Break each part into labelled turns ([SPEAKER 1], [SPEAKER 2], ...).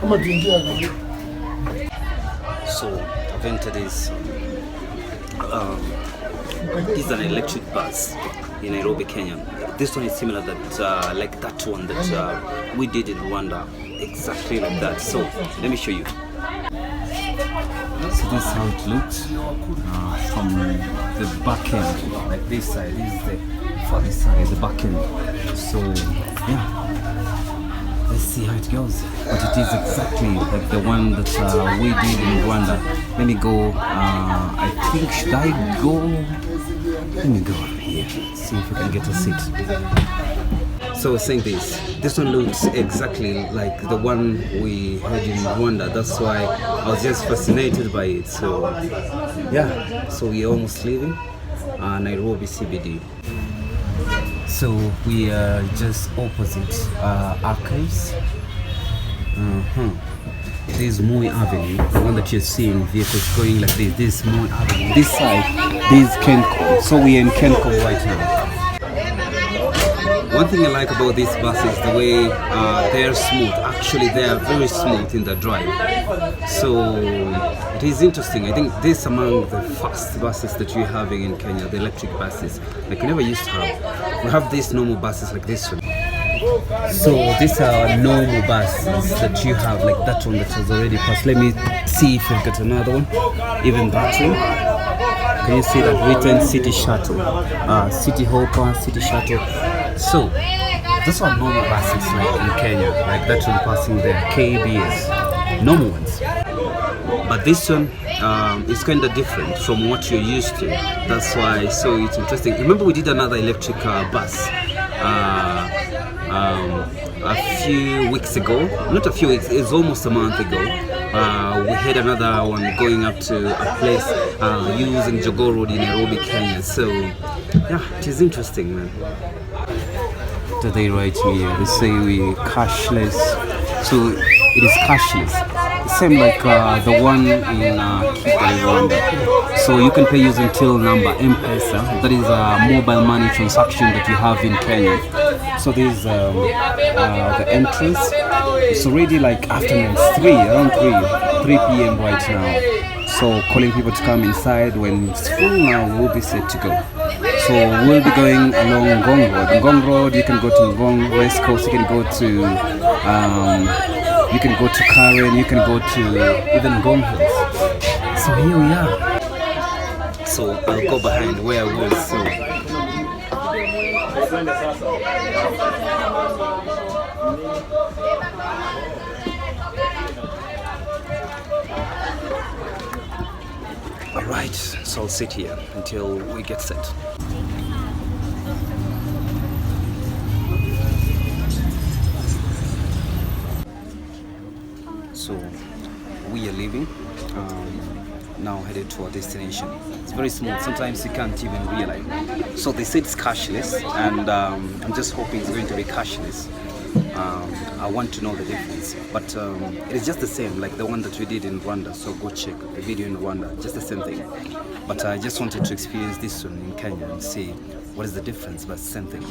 [SPEAKER 1] So I've entered this. This is an electric bus in Nairobi, Kenya. This one is similar that like that one that we did in Rwanda, exactly like that. So let me show you. So this is how it looks from the back end, like this side. This is the farthest side, the back end. So yeah, let's see how it goes. But it is exactly like the one that we did in Rwanda. Let me go. I think should I go? Let me go here. See if we can get a seat. So I was saying this one looks exactly like the one we had in Rwanda. That's why I was just fascinated by it. So yeah, so we're almost leaving Nairobi CBD. So we are just opposite Archives. This is Moi Avenue, the one that you're seeing vehicles going like this. This is Moi Avenue. This side, this is Kencom. So we're in Kencom right now. One thing I like about these buses, the way they're smooth. Actually, they are very smooth in the drive. So it is interesting. I think this is among the fast buses that you're having in Kenya, the electric buses. Like we never used to have. We have these normal buses like this one. So these are normal buses that you have, like that one that has already passed. Let me see if we've got another one. Even that one. Can you see that written City Shuttle, City Hopper, City Shuttle? So those are normal buses like in Kenya, like that one passing there, KBS, normal ones. But this one is kind of different from what you're used to. That's why so it's interesting. Remember we did another electric bus a few weeks ago, not a few weeks, it's almost a month ago. We had another one going up to a place using Jogoo Road in Nairobi, Kenya. So yeah, it is interesting, man. So they write here, they say we cashless. So it is cashless, same like the one in Kigali, Rwanda. So you can pay using till number M-Pesa. That is a mobile money transaction that you have in Kenya. So this is the entrance. It's already like afternoon, around 3 p.m. right now. So calling people to come inside. When it's full now, we'll be set to go. So we'll be going along Ngong Road. Ngong Road, you can go to Ngong West Coast, you can go to Karen, you can go to even Ngong Hills. So here we are. So I'll go behind where I was. So alright, so I'll sit here until we get set. So we are leaving, now headed to our destination. It's very smooth, sometimes you can't even realize. So they said it's cashless, and I'm just hoping it's going to be cashless. I want to know the difference, but it is just the same like the one that we did in Rwanda. So go check the video in Rwanda, just the same thing. But I just wanted to experience this one in Kenya and see what is the difference, but same thing.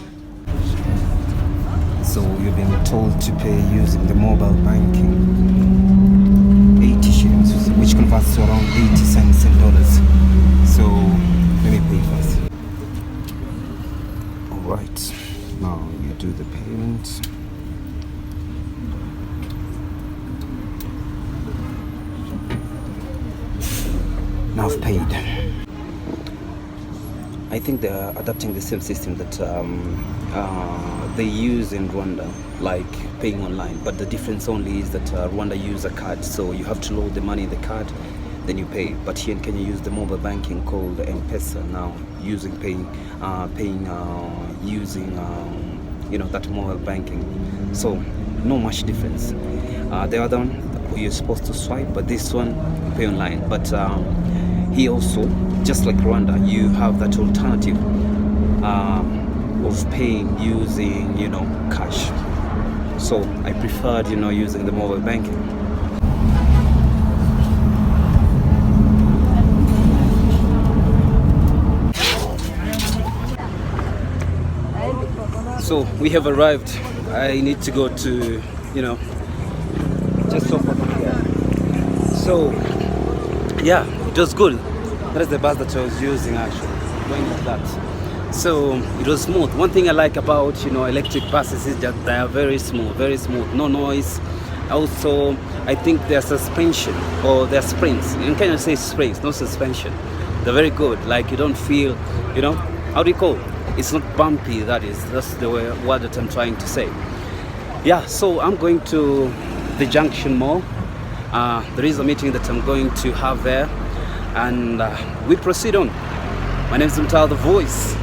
[SPEAKER 1] So you've been told to pay using the mobile banking, 80 shillings, which converts to around 80 cents in dollars. So let me pay first. Alright, now you do the payment. Now I've paid. I think they're adapting the same system that they use in Rwanda, like paying online. But the difference only is that Rwanda use a card, so you have to load the money in the card, then you pay. But here in Kenya, use the mobile banking called M-Pesa now, using paying using that mobile banking. So no much difference. The other one you're supposed to swipe, but this one you pay online. But here also, just like Rwanda, you have that alternative of paying using cash. So I preferred using the mobile banking. So we have arrived. I need to go to just off of here. So yeah, it was good. That is the bus that I was using actually, going like that. So it was smooth. One thing I like about electric buses is that they are very smooth, no noise. Also, I think their suspension or their springs. You can't say springs, no suspension. They're very good. Like you don't feel, how do you call it? It's not bumpy. That's the word that I'm trying to say. Yeah. So I'm going to the Junction Mall. There is a meeting that I'm going to have there, and we proceed on. My name is Mtal the Voice.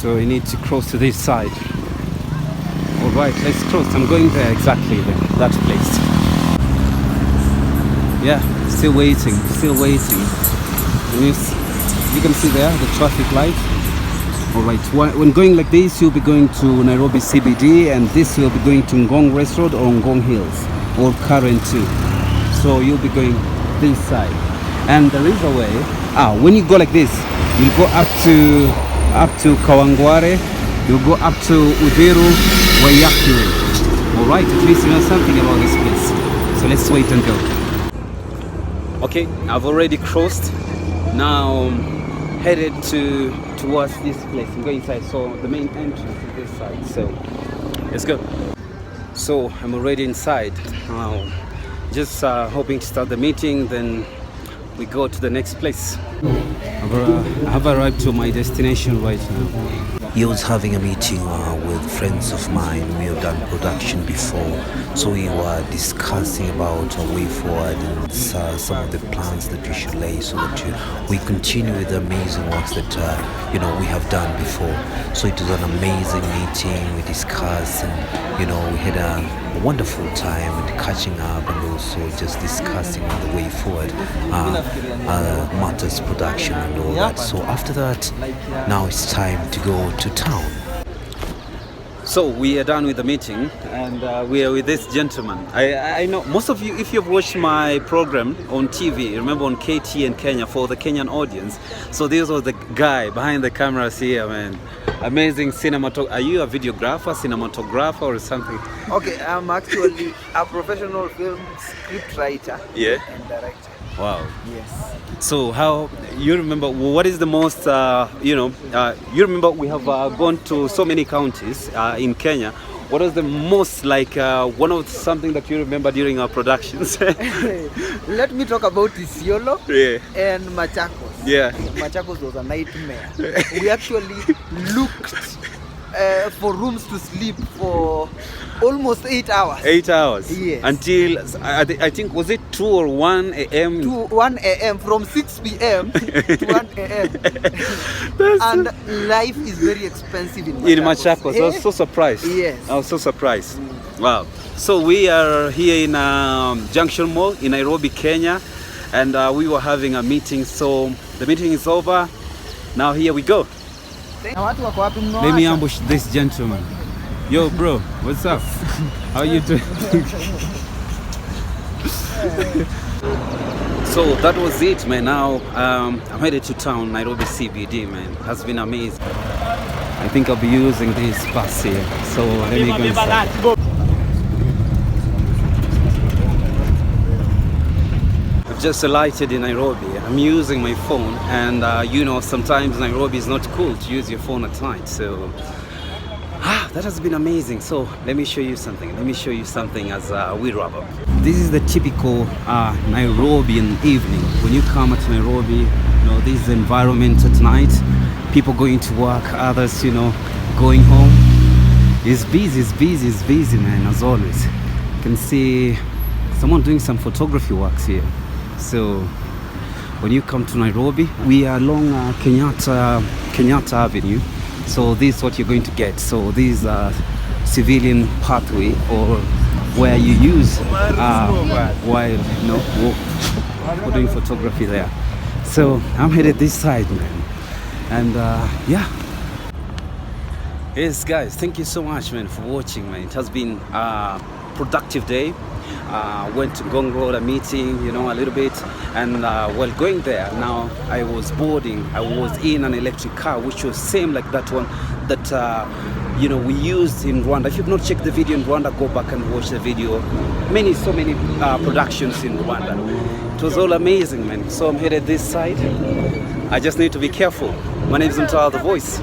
[SPEAKER 1] So we need to cross to this side. All right, let's cross. I'm going there exactly there, that place. Yeah, still waiting. You can see there the traffic light. All right, when going like this, you'll be going to Nairobi CBD, and this will be going to Ngong Rest Road or Ngong Hills or Karen too. So you'll be going this side, and there is a way. When you go like this, you'll go up to Kawangware, you'll go up to Udhiru, Wayakure. All right, at least you know something about this place. So let's wait and go. Okay, I've already crossed. Now headed towards this place. I'm going inside. So the main entrance is this side. So let's go. So I'm already inside. Just hoping to start the meeting. Then we go to the next place. I have arrived to my destination right now.
[SPEAKER 2] He was having a meeting with friends of mine. We have done production before, so we were discussing about a way forward and some of the plans that we should lay so that we continue with the amazing works that we have done before. So it was an amazing meeting. We discussed, and we had a wonderful time and catching up, and also just discussing on the way forward, matters production and all that. So after that, now it's time to go to town.
[SPEAKER 1] So we are done with the meeting, and we are with this gentleman. I know most of you, if you've watched my program on TV, remember on KT in Kenya for the Kenyan audience. So this was the guy behind the cameras here, man. Amazing cinematographer. Are you a videographer, cinematographer, or something?
[SPEAKER 3] Okay, I'm actually a professional film script writer.
[SPEAKER 1] Yeah.
[SPEAKER 3] And director.
[SPEAKER 1] Wow.
[SPEAKER 3] Yes.
[SPEAKER 1] So how you remember? What is the most? You remember we have gone to so many counties in Kenya. What was the most one of something that you remember during our productions?
[SPEAKER 3] Let me talk about Isiolo and Machakos.
[SPEAKER 1] Yeah.
[SPEAKER 3] Machakos was a nightmare. We actually looked for rooms to sleep for almost 8 hours.
[SPEAKER 1] 8 hours?
[SPEAKER 3] Yes.
[SPEAKER 1] Until, I think, was it 2 or 1 a.m.?
[SPEAKER 3] 1 a.m. from 6 p.m. to 1 a.m. And life is very expensive in Machakos.
[SPEAKER 1] In Machakos. I was so surprised.
[SPEAKER 3] Yes.
[SPEAKER 1] I was so surprised. Wow. So we are here in Junction Mall in Nairobi, Kenya. And we were having a meeting. So the meeting is over. Now here we go. Let me ambush this gentleman. Yo, bro, what's up? How you doing? So that was it, man. Now I'm headed to town, Nairobi CBD, man. It has been amazing. I think I'll be using this bus here. So let me go inside. I've just alighted in Nairobi. I'm using my phone, and sometimes Nairobi is not cool to use your phone at night. So that has been amazing. So let me show you something. As we wrap up. This is the typical Nairobian evening. When you come to Nairobi, this is the environment at night. People going to work, others, going home. It's busy, man, as always. You can see someone doing some photography works here. So when you come to Nairobi, we are along Kenyatta Avenue. So this is what you're going to get. So these are civilian pathway, or where you use while we're doing photography there. So I'm headed this side, man. And yes, guys, thank you so much, man, for watching, man. It has been a productive day. Went to Ngong Road, a meeting, a little bit, and while going there, now I was boarding. I was in an electric car, which was same like that one that you know, we used in Rwanda. If you've not checked the video in Rwanda, go back and watch the video. So many productions in Rwanda. It was all amazing, man. So I'm headed this side. I just need to be careful. My name is Mtala the Voice.